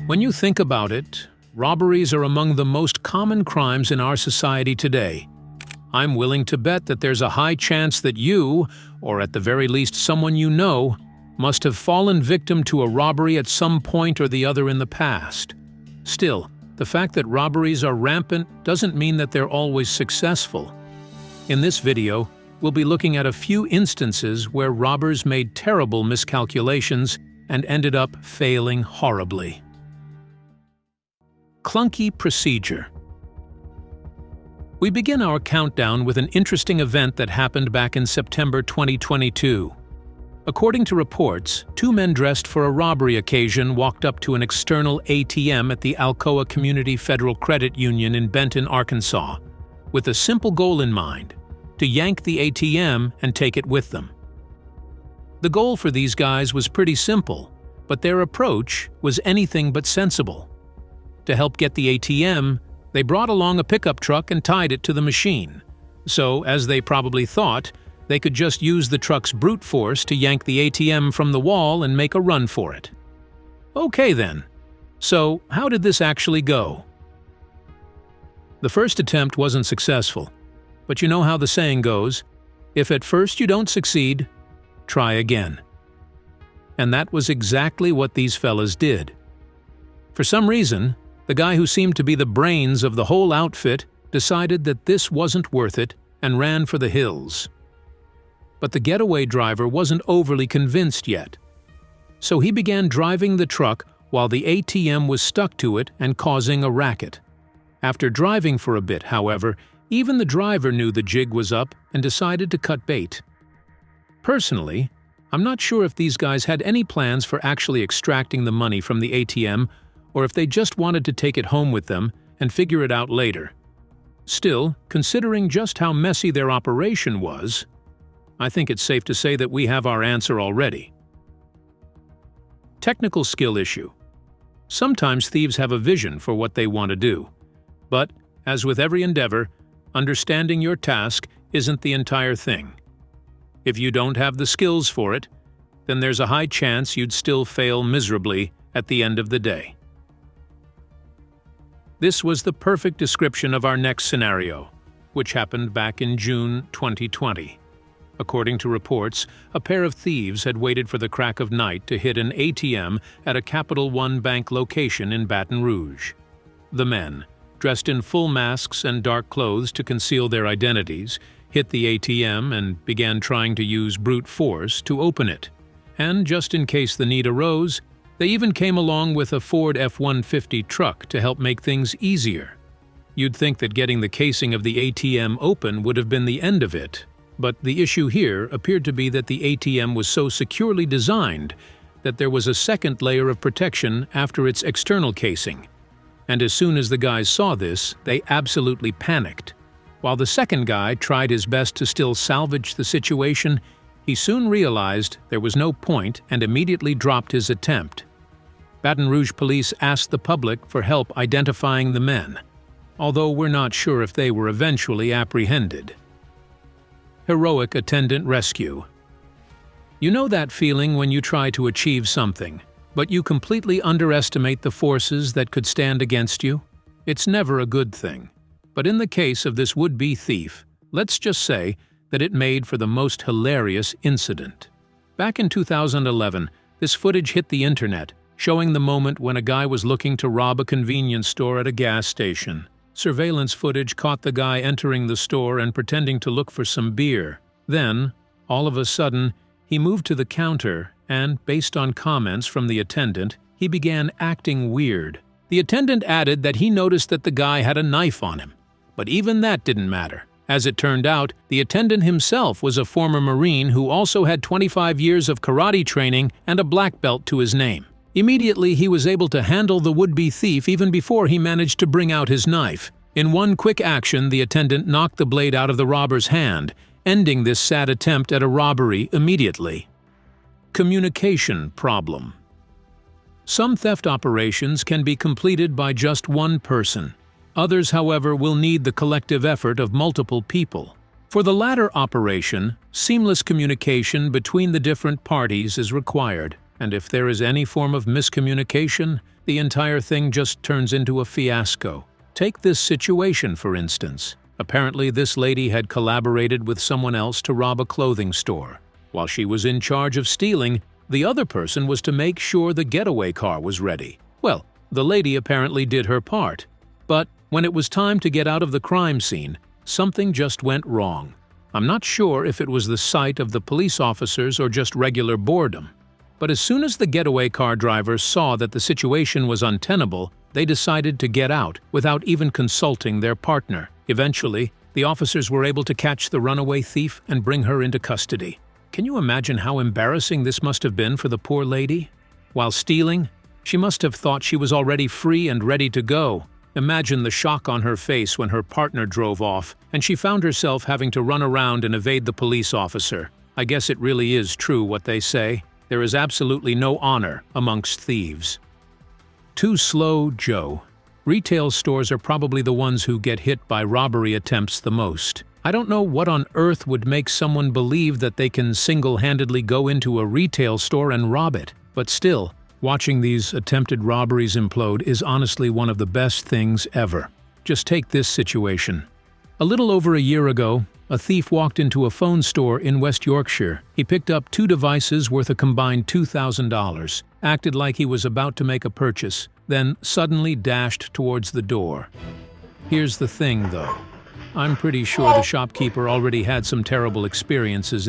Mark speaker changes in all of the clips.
Speaker 1: When you think about it, robberies are among the most common crimes in our society today. I'm willing to bet that there's a high chance that you, or at the very least someone you know, must have fallen victim to a robbery at some point or the other in the past. Still, the fact that robberies are rampant doesn't mean that they're always successful. In this video, we'll be looking at a few instances where robbers made terrible miscalculations and ended up failing horribly. Clunky procedure. We begin our countdown with an interesting event that happened back in September 2022. According to reports, two men dressed for a robbery occasion walked up to an external ATM at the Alcoa Community Federal Credit Union in Benton, Arkansas, with a simple goal in mind: to yank the ATM and take it with them. The goal for these guys was pretty simple, but their approach was anything but sensible. To help get the ATM, they brought along a pickup truck and tied it to the machine. So, as they probably thought, they could just use the truck's brute force to yank the ATM from the wall and make a run for it. Okay then. So, how did this actually go? The first attempt wasn't successful, but you know how the saying goes, if at first you don't succeed, try again. And that was exactly what these fellas did. For some reason, the guy who seemed to be the brains of the whole outfit decided that this wasn't worth it and ran for the hills. But the getaway driver wasn't overly convinced yet. So he began driving the truck while the ATM was stuck to it and causing a racket. After driving for a bit, however, even the driver knew the jig was up and decided to cut bait. Personally, I'm not sure if these guys had any plans for actually extracting the money from the ATM or if they just wanted to take it home with them and figure it out later. Still, considering just how messy their operation was, I think it's safe to say that we have our answer already. Technical skill issue. Sometimes thieves have a vision for what they want to do. But, as with every endeavor, understanding your task isn't the entire thing. If you don't have the skills for it, then there's a high chance you'd still fail miserably at the end of the day. This was the perfect description of our next scenario, which happened back in June 2020. According to reports, a pair of thieves had waited for the crack of night to hit an ATM at a Capital One bank location in Baton Rouge. The men, dressed in full masks and dark clothes to conceal their identities, hit the ATM and began trying to use brute force to open it. And just in case the need arose, they even came along with a Ford F-150 truck to help make things easier. You'd think that getting the casing of the ATM open would have been the end of it, but the issue here appeared to be that the ATM was so securely designed that there was a second layer of protection after its external casing. And as soon as the guys saw this, they absolutely panicked. While the second guy tried his best to still salvage the situation, he soon realized there was no point and immediately dropped his attempt. Baton Rouge police asked the public for help identifying the men, although we're not sure if they were eventually apprehended. Heroic attendant rescue. You know that feeling when you try to achieve something, but you completely underestimate the forces that could stand against you? It's never a good thing. But in the case of this would-be thief, let's just say that it made for the most hilarious incident. Back in 2011, this footage hit the internet, showing the moment when a guy was looking to rob a convenience store at a gas station. Surveillance footage caught the guy entering the store and pretending to look for some beer. Then, all of a sudden, he moved to the counter and, based on comments from the attendant, he began acting weird. The attendant added that he noticed that the guy had a knife on him. But even that didn't matter. As it turned out, the attendant himself was a former Marine who also had 25 years of karate training and a black belt to his name. Immediately, he was able to handle the would-be thief even before he managed to bring out his knife. In one quick action, the attendant knocked the blade out of the robber's hand, ending this sad attempt at a robbery immediately. Communication problem. Some theft operations can be completed by just one person. Others, however, will need the collective effort of multiple people. For the latter operation, seamless communication between the different parties is required. And if there is any form of miscommunication, the entire thing just turns into a fiasco. Take this situation, for instance. Apparently, this lady had collaborated with someone else to rob a clothing store. While she was in charge of stealing, the other person was to make sure the getaway car was ready. Well, the lady apparently did her part. But when it was time to get out of the crime scene, something just went wrong. I'm not sure if it was the sight of the police officers or just regular boredom. But as soon as the getaway car driver saw that the situation was untenable, they decided to get out without even consulting their partner. Eventually, the officers were able to catch the runaway thief and bring her into custody. Can you imagine how embarrassing this must have been for the poor lady? While stealing, she must have thought she was already free and ready to go. Imagine the shock on her face when her partner drove off, and she found herself having to run around and evade the police officer. I guess it really is true what they say. There is absolutely no honor amongst thieves. Too slow, Joe. Retail stores are probably the ones who get hit by robbery attempts the most. I don't know what on earth would make someone believe that they can single-handedly go into a retail store and rob it. But still, watching these attempted robberies implode is honestly one of the best things ever. Just take this situation. A little over a year ago, a thief walked into a phone store in West Yorkshire. He picked up 2 devices worth a combined $2,000, acted like he was about to make a purchase, then suddenly dashed towards the door. Here's the thing, though. I'm pretty sure the shopkeeper already had some terrible experiences.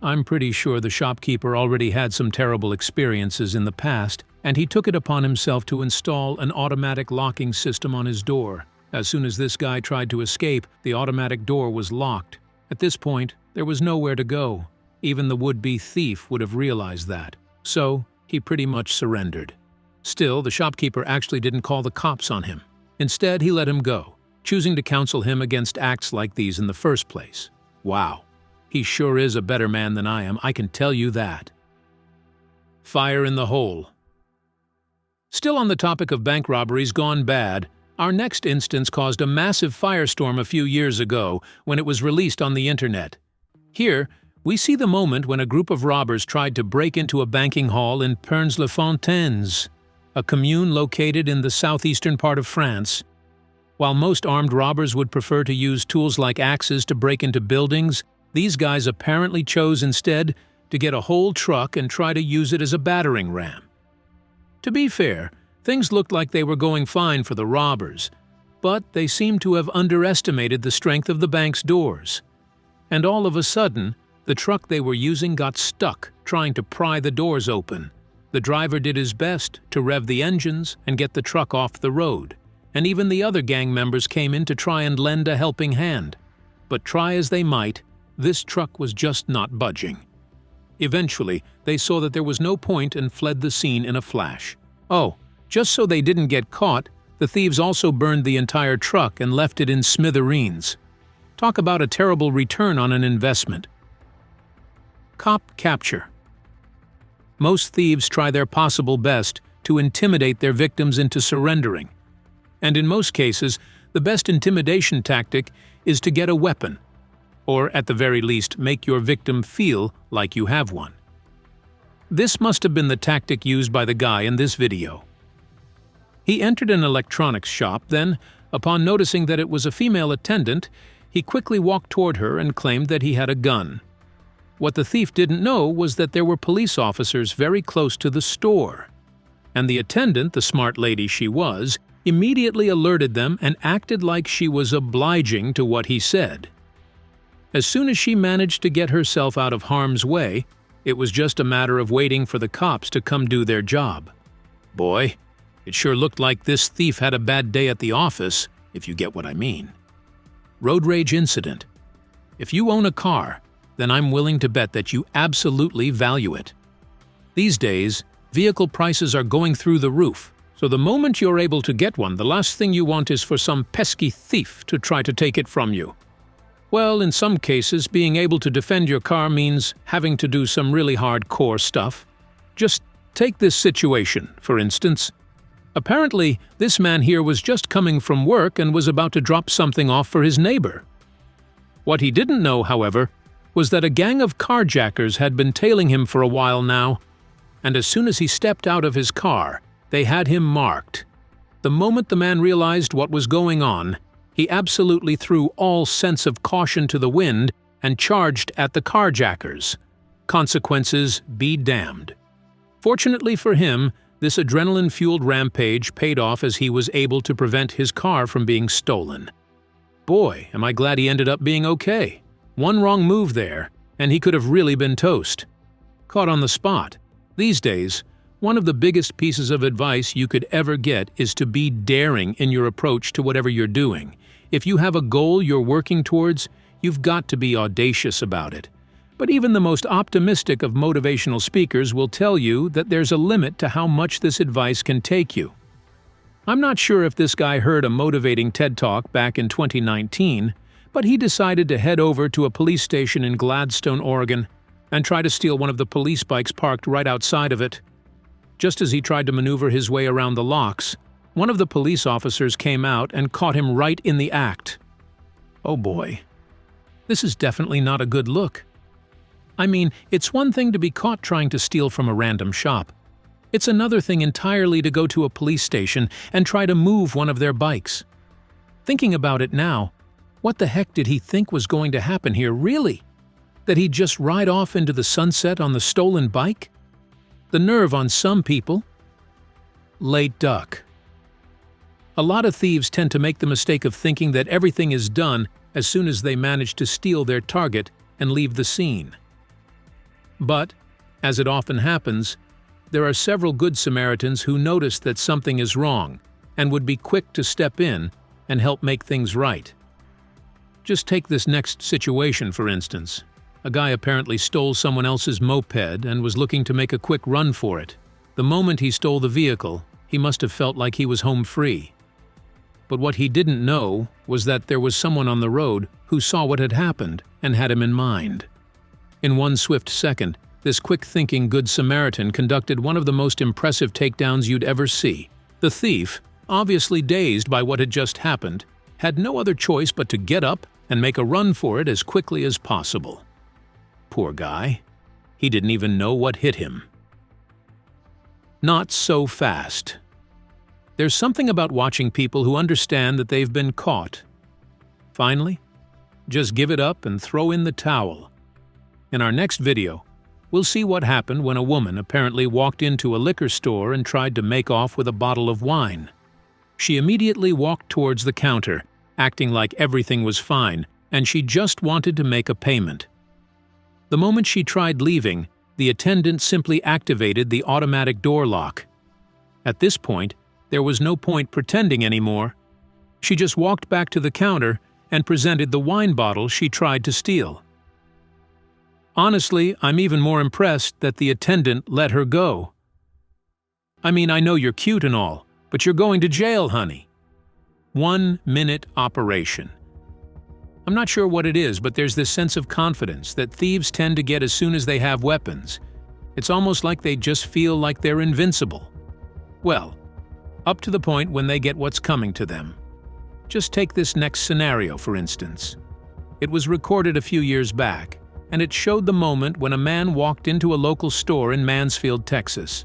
Speaker 1: I'm pretty sure the shopkeeper already had some terrible experiences in the past, and he took it upon himself to install an automatic locking system on his door. As soon as this guy tried to escape, the automatic door was locked. At this point, there was nowhere to go. Even the would-be thief would have realized that. So, he pretty much surrendered. Still, the shopkeeper actually didn't call the cops on him. Instead, he let him go, choosing to counsel him against acts like these in the first place. Wow. He sure is a better man than I am, I can tell you that. Fire in the hole. Still on the topic of bank robberies gone bad, our next instance caused a massive firestorm a few years ago when it was released on the internet. Here, we see the moment when a group of robbers tried to break into a banking hall in Pernes-les-Fontaines, a commune located in the southeastern part of France. While most armed robbers would prefer to use tools like axes to break into buildings, these guys apparently chose instead to get a whole truck and try to use it as a battering ram. To be fair, things looked like they were going fine for the robbers, but they seemed to have underestimated the strength of the bank's doors. And all of a sudden, the truck they were using got stuck trying to pry the doors open. The driver did his best to rev the engines and get the truck off the road, and even the other gang members came in to try and lend a helping hand. But try as they might, this truck was just not budging. Eventually, they saw that there was no point and fled the scene in a flash. Oh, just so they didn't get caught, the thieves also burned the entire truck and left it in smithereens. Talk about a terrible return on an investment. Cop capture. Most thieves try their possible best to intimidate their victims into surrendering. And in most cases, the best intimidation tactic is to get a weapon, or at the very least make your victim feel like you have one. This must have been the tactic used by the guy in this video. He entered an electronics shop, then, upon noticing that it was a female attendant, he quickly walked toward her and claimed that he had a gun. What the thief didn't know was that there were police officers very close to the store. And the attendant, the smart lady she was, immediately alerted them and acted like she was obliging to what he said. As soon as she managed to get herself out of harm's way, it was just a matter of waiting for the cops to come do their job. Boy, it sure looked like this thief had a bad day at the office, if you get what I mean. Road rage incident. If you own a car, then I'm willing to bet that you absolutely value it. These days, vehicle prices are going through the roof, so the moment you're able to get one, the last thing you want is for some pesky thief to try to take it from you. Well, in some cases, being able to defend your car means having to do some really hardcore stuff. Just take this situation, for instance. Apparently, this man here was just coming from work and was about to drop something off for his neighbor. What he didn't know, however, was that a gang of carjackers had been tailing him for a while now, and as soon as he stepped out of his car, they had him marked. The moment the man realized what was going on, he absolutely threw all sense of caution to the wind and charged at the carjackers. Consequences be damned. Fortunately for him, this adrenaline-fueled rampage paid off as he was able to prevent his car from being stolen. Boy, am I glad he ended up being okay. One wrong move there, and he could have really been toast. Caught on the spot. These days, one of the biggest pieces of advice you could ever get is to be daring in your approach to whatever you're doing. If you have a goal you're working towards, you've got to be audacious about it. But even the most optimistic of motivational speakers will tell you that there's a limit to how much this advice can take you. I'm not sure if this guy heard a motivating TED Talk back in 2019, but he decided to head over to a police station in Gladstone, Oregon, and try to steal one of the police bikes parked right outside of it. Just as he tried to maneuver his way around the locks, one of the police officers came out and caught him right in the act. Oh boy, this is definitely not a good look. I mean, it's one thing to be caught trying to steal from a random shop. It's another thing entirely to go to a police station and try to move one of their bikes. Thinking about it now, what the heck did he think was going to happen here, really? That he'd just ride off into the sunset on the stolen bike? The nerve on some people. Late duck. A lot of thieves tend to make the mistake of thinking that everything is done as soon as they manage to steal their target and leave the scene. But, as it often happens, there are several good Samaritans who notice that something is wrong and would be quick to step in and help make things right. Just take this next situation, for instance. A guy apparently stole someone else's moped and was looking to make a quick run for it. The moment he stole the vehicle, he must have felt like he was home free. But what he didn't know was that there was someone on the road who saw what had happened and had him in mind. In one swift second, this quick-thinking Good Samaritan conducted one of the most impressive takedowns you'd ever see. The thief, obviously dazed by what had just happened, had no other choice but to get up and make a run for it as quickly as possible. Poor guy. He didn't even know what hit him. Not so fast. There's something about watching people who understand that they've been caught. Finally, just give it up and throw in the towel. In our next video, we'll see what happened when a woman apparently walked into a liquor store and tried to make off with a bottle of wine. She immediately walked towards the counter, acting like everything was fine, and she just wanted to make a payment. The moment she tried leaving, the attendant simply activated the automatic door lock. At this point, there was no point pretending anymore. She just walked back to the counter and presented the wine bottle she tried to steal. Honestly, I'm even more impressed that the attendant let her go. I mean, I know you're cute and all, but you're going to jail, honey. 1-minute operation. I'm not sure what it is, but there's this sense of confidence that thieves tend to get as soon as they have weapons. It's almost like they just feel like they're invincible. Well, up to the point when they get what's coming to them. Just take this next scenario, for instance. It was recorded a few years back, and it showed the moment when a man walked into a local store in Mansfield, Texas.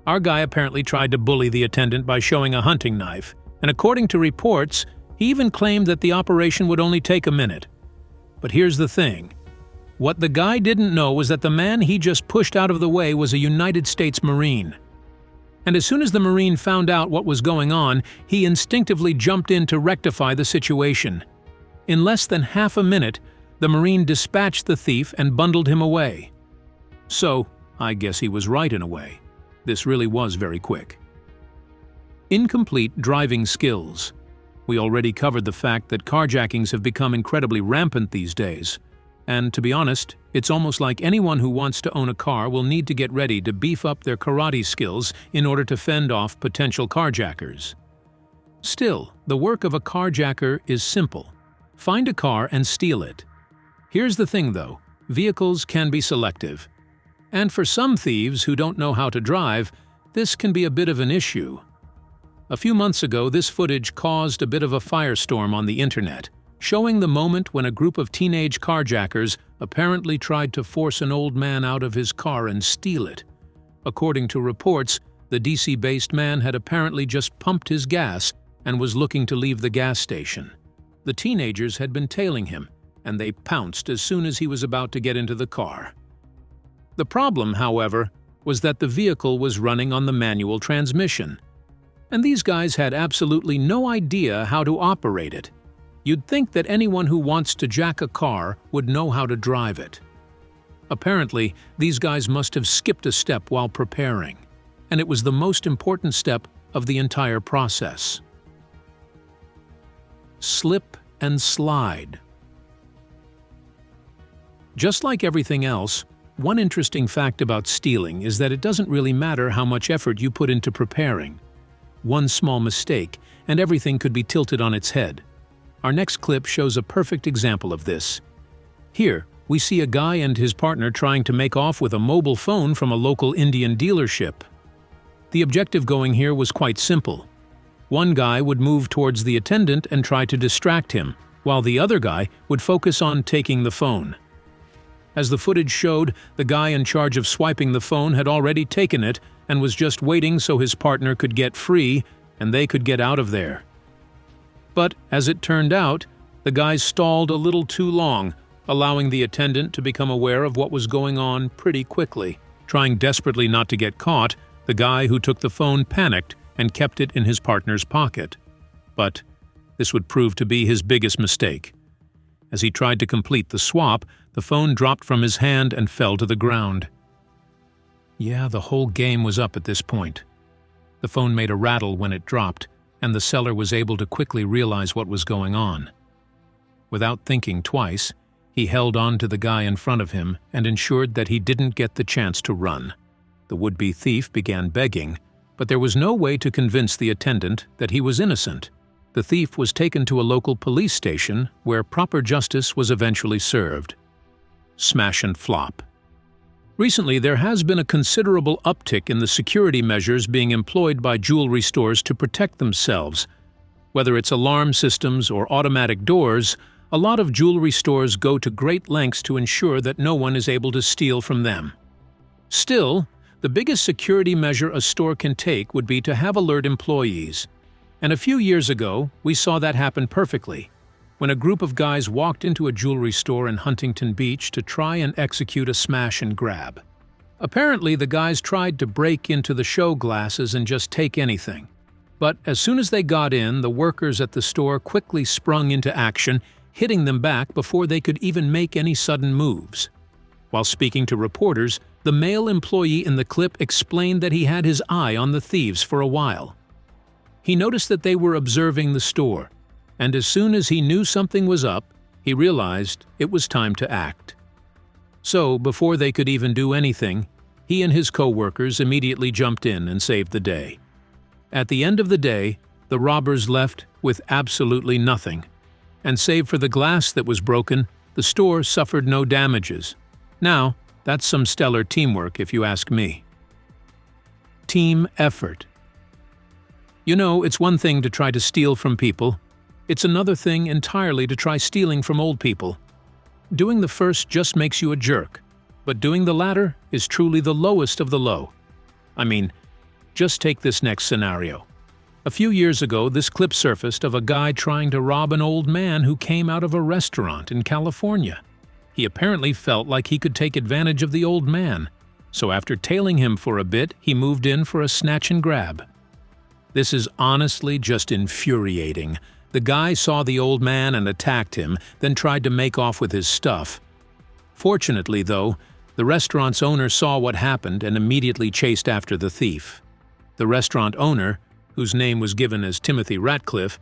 Speaker 1: Our guy apparently tried to bully the attendant by showing a hunting knife, and according to reports, he even claimed that the operation would only take a minute. But here's the thing. What the guy didn't know was that the man he just pushed out of the way was a United States Marine. And as soon as the Marine found out what was going on, he instinctively jumped in to rectify the situation. In less than half a minute, the Marine dispatched the thief and bundled him away. So, I guess he was right in a way. This really was very quick. Incomplete driving skills. We already covered the fact that carjackings have become incredibly rampant these days. And to be honest, it's almost like anyone who wants to own a car will need to get ready to beef up their karate skills in order to fend off potential carjackers. Still, the work of a carjacker is simple. Find a car and steal it. Here's the thing though, vehicles can be selective. And for some thieves who don't know how to drive, this can be a bit of an issue. A few months ago, this footage caused a bit of a firestorm on the internet, showing the moment when a group of teenage carjackers apparently tried to force an old man out of his car and steal it. According to reports, the DC-based man had apparently just pumped his gas and was looking to leave the gas station. The teenagers had been tailing him, and they pounced as soon as he was about to get into the car. The problem, however, was that the vehicle was running on the manual transmission, and these guys had absolutely no idea how to operate it. You'd think that anyone who wants to jack a car would know how to drive it. Apparently, these guys must have skipped a step while preparing, and it was the most important step of the entire process. Slip and slide. Just like everything else, one interesting fact about stealing is that it doesn't really matter how much effort you put into preparing. One small mistake, and everything could be tilted on its head. Our next clip shows a perfect example of this. Here, we see a guy and his partner trying to make off with a mobile phone from a local Indian dealership. The objective going here was quite simple. One guy would move towards the attendant and try to distract him, while the other guy would focus on taking the phone. As the footage showed, the guy in charge of swiping the phone had already taken it and was just waiting so his partner could get free and they could get out of there. But, as it turned out, the guys stalled a little too long, allowing the attendant to become aware of what was going on pretty quickly. Trying desperately not to get caught, the guy who took the phone panicked and kept it in his partner's pocket. But this would prove to be his biggest mistake. As he tried to complete the swap, the phone dropped from his hand and fell to the ground. Yeah, the whole game was up at this point. The phone made a rattle when it dropped, and the seller was able to quickly realize what was going on. Without thinking twice, he held on to the guy in front of him and ensured that he didn't get the chance to run. The would-be thief began begging, but there was no way to convince the attendant that he was innocent. The thief was taken to a local police station where proper justice was eventually served. Smash and flop. Recently, there has been a considerable uptick in the security measures being employed by jewelry stores to protect themselves. Whether it's alarm systems or automatic doors, a lot of jewelry stores go to great lengths to ensure that no one is able to steal from them. Still, the biggest security measure a store can take would be to have alert employees. And a few years ago, we saw that happen perfectly, when a group of guys walked into a jewelry store in Huntington Beach to try and execute a smash and grab. Apparently, the guys tried to break into the show glasses and just take anything. But as soon as they got in, the workers at the store quickly sprung into action, hitting them back before they could even make any sudden moves. While speaking to reporters, the male employee in the clip explained that he had his eye on the thieves for a while. He noticed that they were observing the store, and as soon as he knew something was up, he realized it was time to act. So, before they could even do anything, he and his co-workers immediately jumped in and saved the day. At the end of the day, the robbers left with absolutely nothing, and save for the glass that was broken, the store suffered no damages. Now, that's some stellar teamwork if you ask me. Team effort. You know, it's one thing to try to steal from people. It's another thing entirely to try stealing from old people. Doing the first just makes you a jerk, but doing the latter is truly the lowest of the low. I mean, just take this next scenario. A few years ago, this clip surfaced of a guy trying to rob an old man who came out of a restaurant in California. He apparently felt like he could take advantage of the old man, so after tailing him for a bit, he moved in for a snatch and grab. This is honestly just infuriating. The guy saw the old man and attacked him, then tried to make off with his stuff. Fortunately, though, the restaurant's owner saw what happened and immediately chased after the thief. The restaurant owner, whose name was given as Timothy Ratcliffe,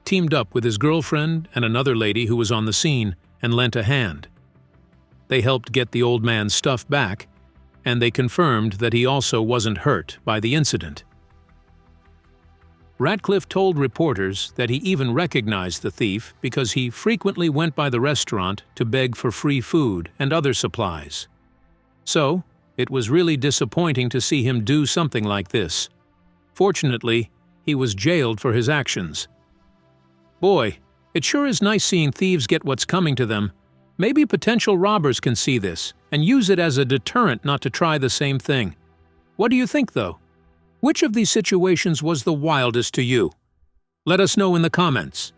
Speaker 1: teamed up with his girlfriend and another lady who was on the scene and lent a hand. They helped get the old man's stuff back, and they confirmed that he also wasn't hurt by the incident. Ratcliffe told reporters that he even recognized the thief because he frequently went by the restaurant to beg for free food and other supplies. So, it was really disappointing to see him do something like this. Fortunately, he was jailed for his actions. Boy, it sure is nice seeing thieves get what's coming to them. Maybe potential robbers can see this and use it as a deterrent not to try the same thing. What do you think, though? Which of these situations was the wildest to you? Let us know in the comments.